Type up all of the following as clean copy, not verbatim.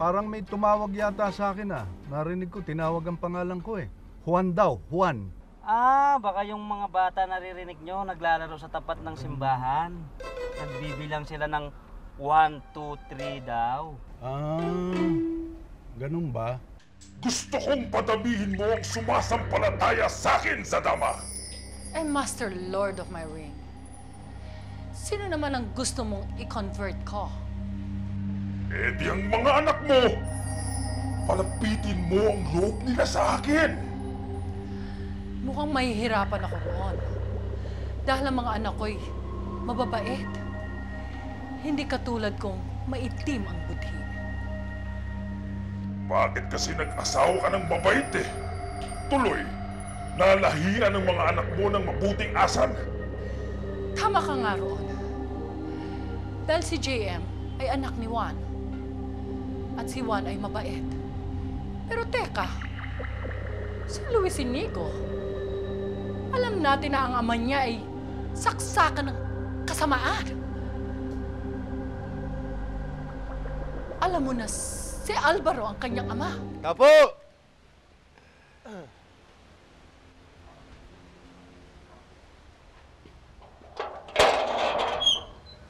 Parang may tumawag yata sa akin ah. Narinig ko, tinawag ang pangalan ko eh. Juan daw, Juan. Baka yung mga bata naririnig nyo, naglalaro sa tapat ng simbahan. Nagbibilang sila ng 1, 2, 3 daw. Ganun ba? Gusto kong patabihin mo ang sumasampalataya sa akin, Zadama. I'm Master Lord of my ring. Sino naman ang gusto mong i-convert ko? Eh di ang mga anak mo, palapitin mo ang loob nila sa akin. Mukhang mahihirapan ako roon. Dahil ang mga anak ko'y mababait. Hindi katulad kong maitim ang budhi. Bakit kasi nag-asawa ka ng mabait eh? Tuloy, nalahiran ng mga anak mo ng mabuting asal. Tama ka nga roon. Dahil si JM ay anak ni Juan. At si Juan ay mabait. Pero teka, si Luis Inigo, alam natin na ang ama niya ay saksakan ng kasamaan. Alam mo na si Alvaro ang kanyang ama. Kapo!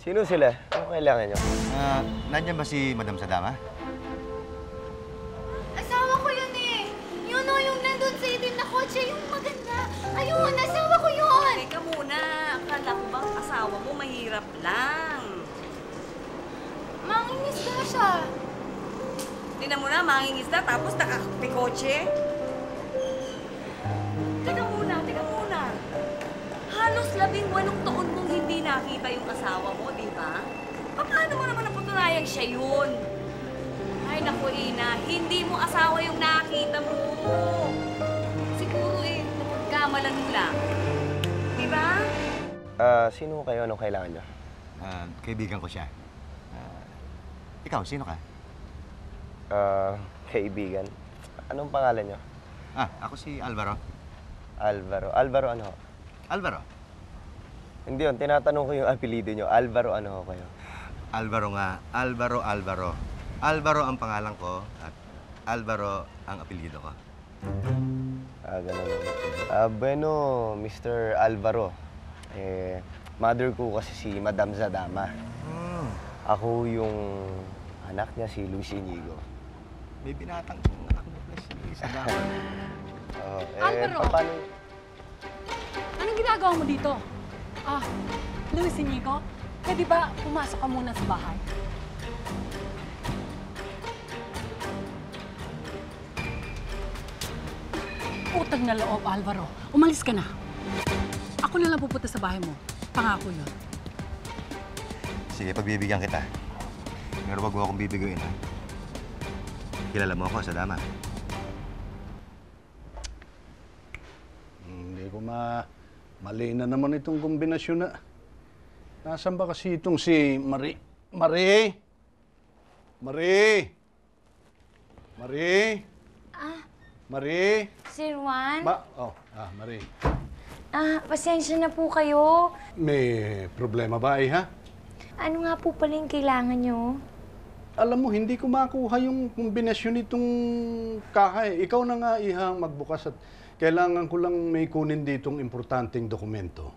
Sino sila? Ano kailangan nyo? Nandiyan ba si Madam Zadama? Asawa ko yun eh! Yun o, yung nandun sa itim na kotse, yung maganda. Ayun, asawa ko yun! Teka muna, akala ko bang asawa mo mahirap lang? Mangingisda siya. Tingnan mo na, mangingisda tapos nakapikotse. Teka muna. Halos 18 taon mong hindi nakita yung asawa mo, di ba? Paano mo naman napatunayan siya yun? Ay, naku, Ina, hindi mo asawa yung nakita mo. Siguro napagkamalan mo lang. Di ba? Sino kayo? Anong kailangan nyo? Kaibigan ko siya. Ikaw, sino ka? Kaibigan. Anong pangalan nyo? Ako si Alvaro. Alvaro. Alvaro ano? Alvaro? Hindi yun, tinatanong ko yung apelido nyo. Alvaro ano kayo? Alvaro nga. Alvaro. Alvaro ang pangalan ko at Alvaro ang apelyido ko. Ganun. Bueno, Mr. Alvaro. Mother ko kasi si Madam Zadama. Ako yung anak niya, si Luis Inigo. May binatang anak mo na si Zadama. Alvaro! Paano? Anong ginagawa mo dito? Luis Inigo, pwede ba pumasok ka muna sa bahay? Utang na loob, Alvaro. Umalis ka na. Ako na lang pupunta sa bahay mo. Pangako yun. Sige, pagbibigyan kita. Pero wag mo akong bibiguin, ha? Kilala mo ako, Zadama. Hindi ko mali na naman itong kombinasyon na. Nasaan ba kasi itong si Marie? Marie? Marie? Sir Juan? Marie. Pasensya na po kayo. May problema ba, ha? Ano nga po pala yung kailangan nyo? Alam mo, hindi ko makuha yung kombinasyon nitong kahay. Ikaw na nga, ihang magbukas at kailangan ko lang may kunin ditong importanteng dokumento.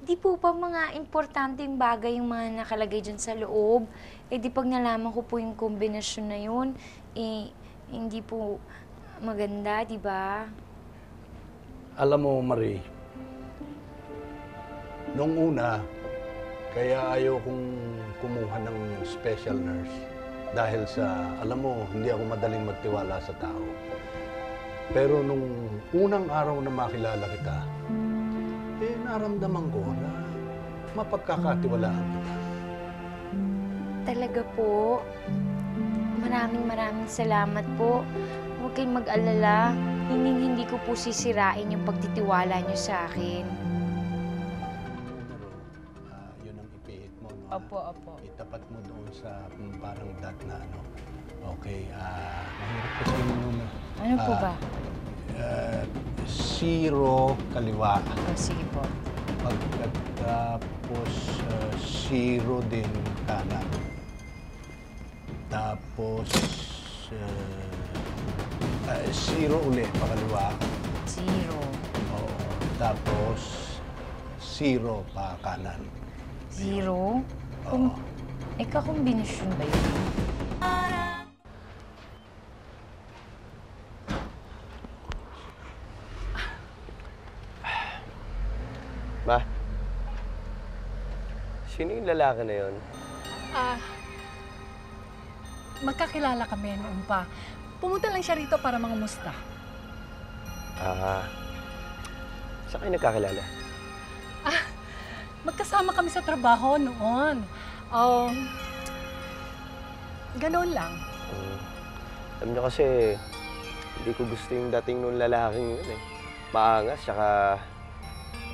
Di po ba mga importanteng bagay yung mga nakalagay dyan sa loob? Di pag nalaman ko po yung kombinasyon na yun, hindi po maganda, di ba? Alam mo, Marie, nung una, kaya ayaw kong kumuha ng special nurse. Dahil sa, alam mo, hindi ako madaling magtiwala sa tao. Pero nung unang araw na makilala kita, naramdaman ko na mapagkakatiwalaan kita. Talaga po. Maraming salamat po. Huwag kayong mag-alala. Hindi ko po sisirain yung pagtitiwala niyo sa akin. Yun ang ipihit mo, no? Opo. Itapat mo doon sa parang dot na ano. Okay, mahirap kasi yung... Ano po ba? 0 kaliwa. Sige po. Pagkatapos 0 din kanan. Tapos, 0 uli, pakaliwa. 0. Oo. Tapos, 0 pa kanan. 0? Oo. Kakombinasyon ba yun? Ma, sino yung lalaki na yun? Magkakilala kami noon pa. Pumunta lang siya rito para mangamusta. Saan kayo nagkakilala? Magkasama kami sa trabaho noon. Ganoon lang. Alam niyo kasi, hindi ko gusto yung dating nung lalaking yun eh. Maangas, tsaka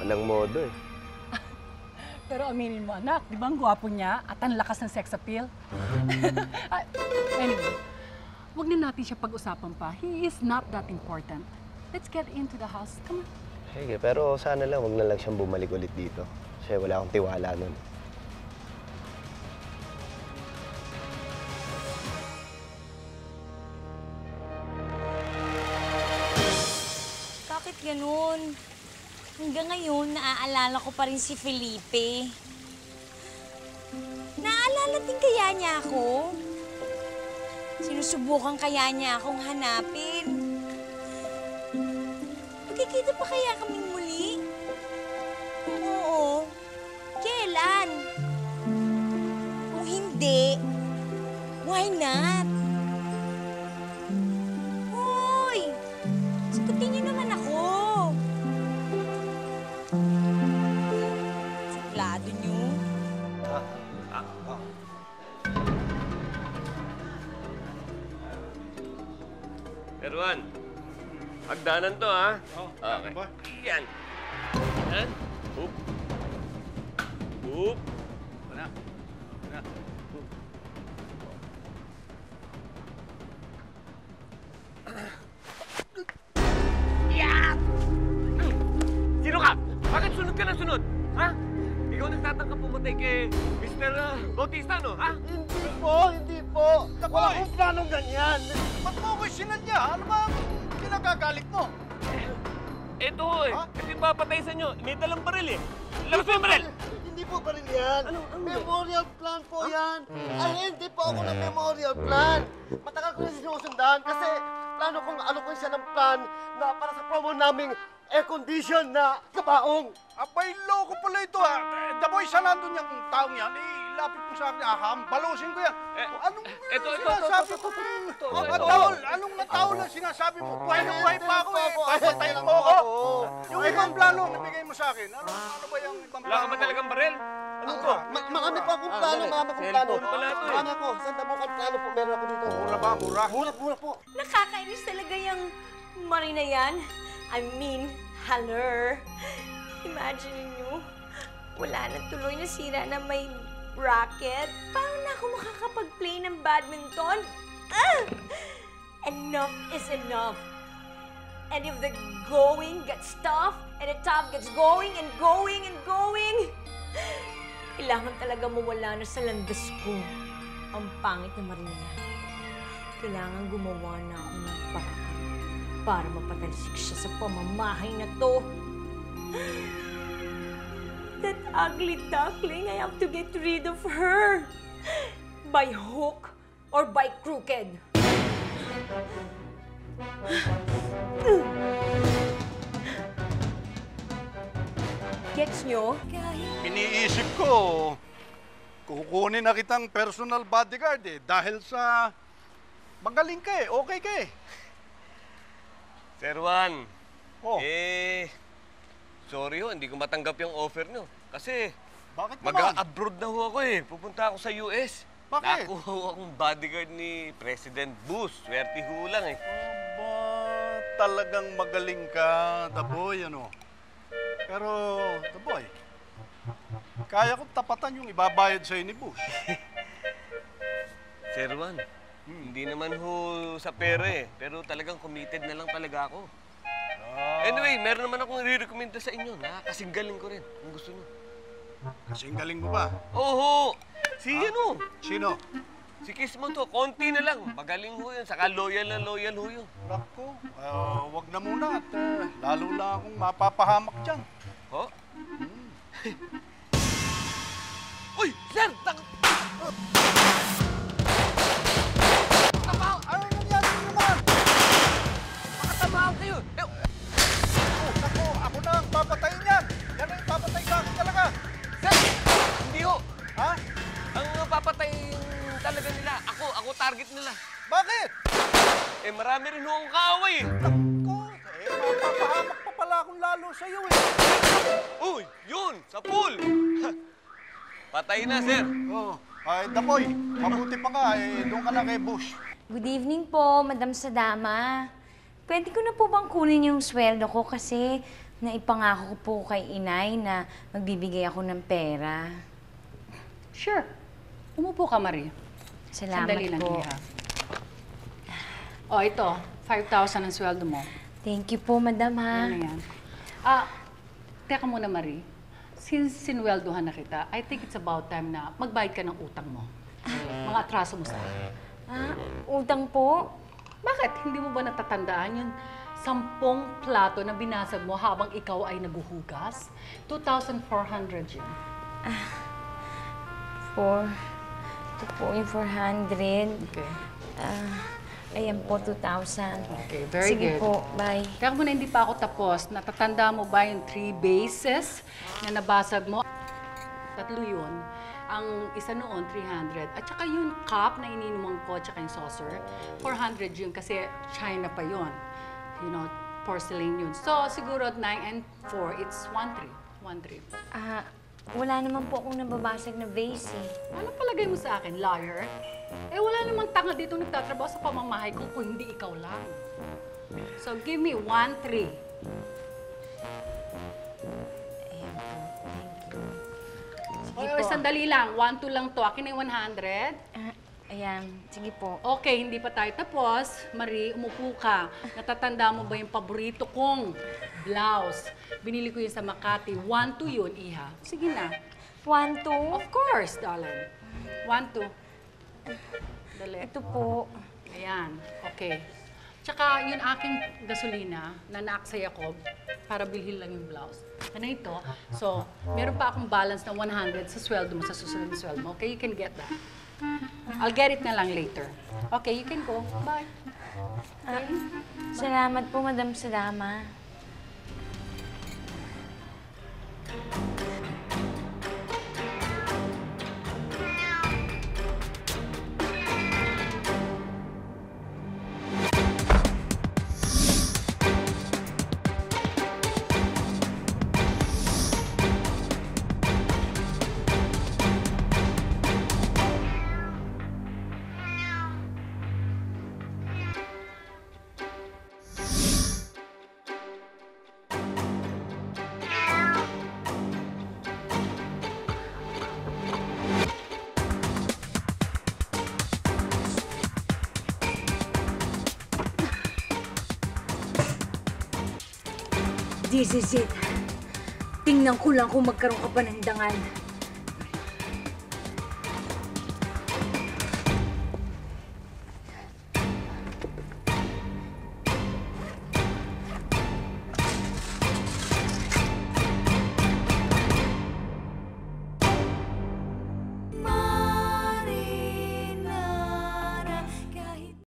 walang modo eh. Pero aminin mo, anak, di ba ang gwapo niya at ang lakas ng sex appeal? Anyway, wag na natin siya pag-usapan pa. He is not that important. Let's get into the house. Come on. Sige, pero sana lang, wag na lang siyang bumalik ulit dito. Kasi wala akong tiwala nun. Bakit ganun? Hanggang ngayon, naaalala ko pa rin si Felipe. Naaalala din kaya niya ako? Sinusubukan kaya niya akong hanapin? Magkikita pa kaya kaming muli? Oo. Kailan? Kung hindi, why not? Hoy! Sagutin niyo naman ako. Suplado niyo. Erwan, hagdanan to, ha? Okay. Yan. Yan. Oop. Oop. Wala. Wala. Yeah! Sino ka? Bakit sunod ka na sunod? Ha? Ikaw nagtatangka pumatay kay Mr. Bautista, no? Ha? Hindi po. Wala akong planong ganyan. Ba't mo ako sinadya? Ano ba ang kinagagalit mo? Eto, eh. Kasi papatay sa inyo. May dalang baril, eh. Labas mo yung baril! Hindi po baril yan. Memorial plan po yan. Ay, hindi po ako ng memorial plan. Matagal ko na sinusundan kasi plano kong alukin siya ng plan na para sa promo naming air condition na kabaong. Abay, loko pala ito, ha? Daboy, sa nandun yung taong yan, ilapit mo sa akin, hambalosin ko yan. Anong sinasabi ko? Anong natawal ang sinasabi mo? Buhay na buhay pa ako, eh. Papatayin mo ako. Yung ibang plano, nabigay mo sa akin. Ano ba yung ibang plano? Wala ka ba talagang baril? Ano ko? Marami pa akong plano, marami akong plano. Cellphone pala ito, eh. Marami ako. Saan bukang plano po meron ako dito? Mura ba? Mura? Mura po. Nakakainis talaga yung Marina yan. I mean, haller. Imagine nyo, wala na tuloy na sira na may bracket. Paano na ako makakapag-play ng badminton? Enough is enough. And if the going gets tough, and the tough gets going and going and going, kailangan talaga mawala na sa landas ko ang pangit na Marina yan. Kailangan gumawa na ako ng paraan para mapatalsik siya sa pamamahay na to. That ugly duckling, I have to get rid of her. By hook or by crooked. Gets nyo? Iniisip ko, kukunin na kitang personal bodyguard, eh. Dahil sa magaling ka, eh. Okay ka, eh. Sir Juan, Oh. Sorry ho, hindi ko matanggap yung offer nyo. Kasi, Bakit naman? mag-abroad na ho ako, eh. Pupunta ako sa US. Bakit? Nakuha ho akong bodyguard ni President Bush. Swerte ho lang, eh. Aba, talagang magaling ka, Daboy, ano? Pero, Daboy, kaya kong tapatan yung ibabayad sa'yo ni Bush. Sir Juan, hindi naman ho sa pera, eh. Pero talagang committed na lang talaga ako. Anyway, meron naman akong i-recommenda sa inyo. Kasing galing ko rin, kung gusto nyo. Kasing galing mo ba? Oo! Si ano? Sino? Si Kiss mo to, konti na lang. Magaling ho yun, saka loyal na loyal ho yun. Naku, wag na muna at lalo lang akong mapapahamak dyan. Ho? Uy, sir! Ano nangyari naman? Makatamaan kayo! Naku, ako na ang papatayin yan. Yan ang papatay sa akin talaga. Sir! Hindi ho! Ha? Ang papatay talaga nila. Ako target nila. Bakit? Eh, marami rin ho akong kaaway eh. Naku, mapapahamak pa pala akong lalo sa'yo eh. Uy, yun! Sa pool! Patay na, sir. Oh, ay, Dapoy, mabuti pa nga doon ka na kay Bush. Good evening po, Madam Sadama. Pwede ko na po bang kunin yung sweldo ko kasi naipangako ko po kay Inay na magbibigay ako ng pera. Sure. Umupo ka, Marie. Salamat Sandali lang, po. Iha. Oh, ito. 5,000 ang sweldo mo. Thank you po, Madam, ha? Ano yan? Teka muna, Marie. Since sinweldohan na kita, I think it's about time na magbayad ka ng utang mo. Mga atraso mo sa akin. Utang po? Bakit? Hindi mo ba natatandaan yung 10 plato na binasag mo habang ikaw ay naguhugas? 2,400 yun. Ito po yung 400. Okay. Ayan po, 2,000. Okay, very Sige good. po, bye. Kaya muna hindi pa ako tapos. Natatanda mo ba yung 3 bases na nabasag mo? 3 yun. Ang isa noon, 300. At saka yung cup na iniinuman ko, at saka yung saucer, 400 yun kasi China pa yun. You know, porcelain yun. So, siguro 9 and 4, it's 1,300. 1,300. Wala naman po akong nababasag na vase eh. Ano palagay mo sa akin, liar? Eh, wala namang tanga dito nagtatrabaho sa pamamahay ko kung hindi ikaw lang. So, give me 1,300. Ayan po, thank you. Sige Sige po. sandali lang. 1,200 lang to. Akin na yung 100. Ayan, sige po. Okay, hindi pa tayo tapos. Marie, umupo ka. Natatanda mo ba yung paborito kong blouse? Binili ko yun sa Makati. 1,200 yun, Iha. Sige na. 1,200? Of course, darling. 1,200. Dali. Ito po. Ayan, okay. Tsaka yung aking gasolina na naaksay ako para bilhin lang yung blouse. Ano ito? So, meron pa akong balance na 100 sa sweldo mo, sa susunod na sweldo mo. Okay, you can get that. I'll get it na lang later. Okay, you can go. Bye. Salamat po, Madam Sadama. This is it. Tingnan ko lang kung magkaroon ka pa ng dangal.